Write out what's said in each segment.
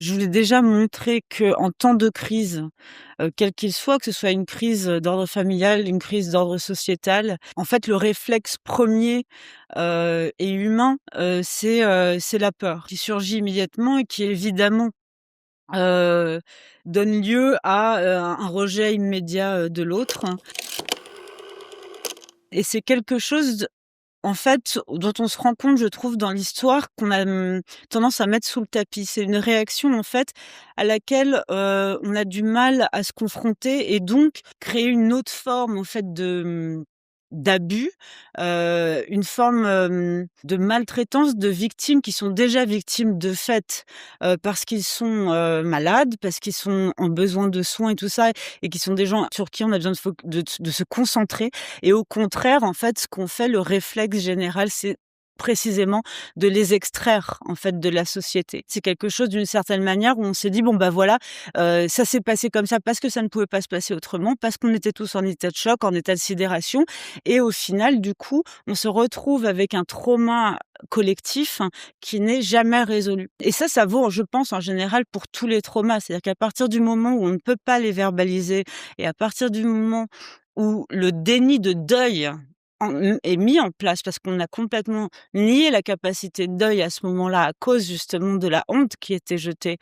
Je voulais déjà montrer qu'en temps de crise, quel qu'il soit, que ce soit une crise, d'ordre familial, une crise d'ordre sociétal, en fait, le réflexe premier et humain, c'est la peur qui surgit immédiatement et qui évidemment, heu, donne lieu à, un rejet immédiat, de l'autre et c'est quelque chose en fait, dont on se rend compte, je trouve, dans l'histoire, qu'on a, tendance à mettre sous le tapis. C'est une réaction, en fait, à laquelle, on a du mal à se confronter et donc créer une autre forme, en fait, d'abus, une forme, de maltraitance de victimes qui sont déjà victimes de fait, parce qu'ils sont, malades, parce qu'ils sont en besoin de soins et tout ça et qui sont des gens sur qui on a besoin de se concentrer et au contraire, en fait, ce qu'on fait, le réflexe général, c'est précisément de les extraire, en fait, de la société. C'est quelque chose d'une certaine manière où on s'est dit: «Bon, bah, voilà, ça s'est passé comme ça parce que ça ne pouvait pas se passer autrement, parce qu'on était tous en état de choc, en état de sidération» et au final, du coup, on se retrouve avec un trauma collectif qui n'est jamais résolu et ça vaut, je pense, en général pour tous les traumas. C'est-à-dire qu'à partir du moment où on ne peut pas les verbaliser et à partir du moment où le déni de deuil est mis en place parce qu'on a complètement nié la capacité de deuil à ce moment-là à cause justement de la honte qui était jetée,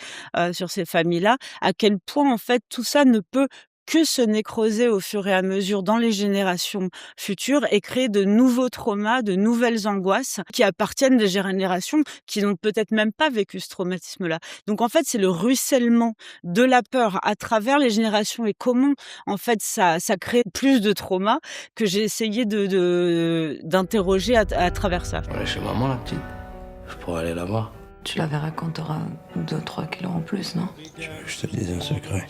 sur ces familles-là, à quel point en fait tout ça ne peut que se nécroser au fur et à mesure dans les générations futures et créer de nouveaux traumas, de nouvelles angoisses qui appartiennent des générations qui n'ont peut-être même pas vécu ce traumatisme-là. Donc en fait, c'est le ruissellement de la peur à travers les générations et comment en fait ça crée plus de traumas que j'ai essayé d'interroger à travers ça. Je peux aller chez maman, la petite. Je pourrais aller la voir. Tu la verras quand t'auras 2-3 kilos en plus, non? Tu veux que je te dise un secret?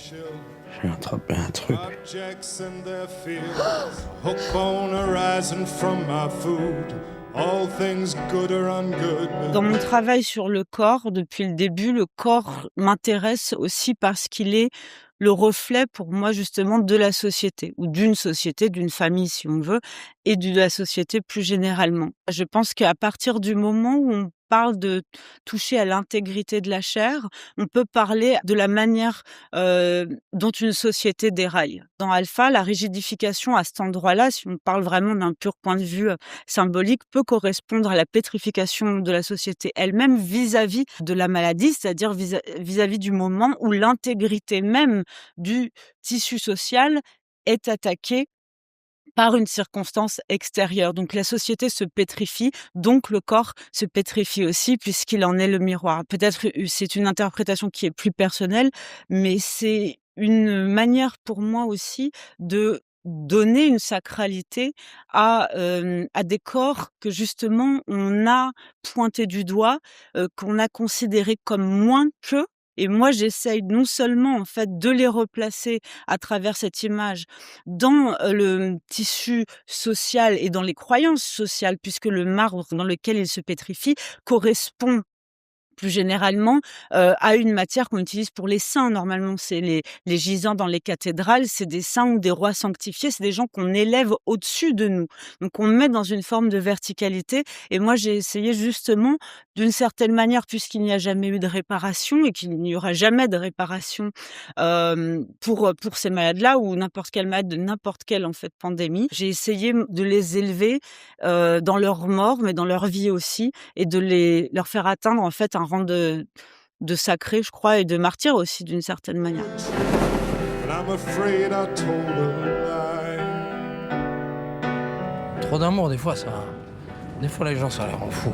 J'ai attrapé un truc. Objects and their fields, hook bone arising from my food. All things good or ungood. Dans mon travail sur le corps, depuis le début, le corps m'intéresse aussi parce qu'il est le reflet pour moi justement de la société ou d'une société, d'une famille si on veut et de la société plus généralement. Je pense qu'à partir du moment où on parle de toucher à l'intégrité de la chair, on peut parler de la manière, dont une société déraille. Dans Alpha, la rigidification à cet endroit-là, si on parle vraiment d'un pur point de vue, symbolique, peut correspondre à la pétrification de la société elle-même vis-à-vis de la maladie, c'est-à-dire vis-à-vis du moment où l'intégrité même du tissu social est attaquée par une circonstance extérieure. Donc la société se pétrifie, donc le corps se pétrifie aussi puisqu'il en est le miroir. Peut-être, c'est une interprétation qui est plus personnelle, mais c'est une manière pour moi aussi de donner une sacralité à des corps que justement on a pointés du doigt, qu'on a considérés comme moins qu'eux et moi j'essaye non seulement en fait de les replacer à travers cette image dans, le tissu social et dans les croyances sociales puisque le marbre dans lequel il se pétrifie correspond plus généralement, à une matière qu'on utilise pour les saints. Normalement, c'est les gisants dans les cathédrales, c'est des saints ou des rois sanctifiés, c'est des gens qu'on élève au-dessus de nous. Donc on met dans une forme de verticalité et moi j'ai essayé justement, d'une certaine manière, puisqu'il n'y a jamais eu de réparation et qu'il n'y aura jamais de réparation, pour ces malades-là ou n'importe quelle malade de n'importe quelle, en fait, pandémie. J'ai essayé, de les élever, dans leur mort, mais dans leur vie aussi et de leur faire atteindre, en fait, un rang de sacré, je crois et de martyr aussi, d'une certaine manière. And I'm afraid I told a lie. Trop d'amour, des fois, ça. Des fois, les gens, ça les rend fous.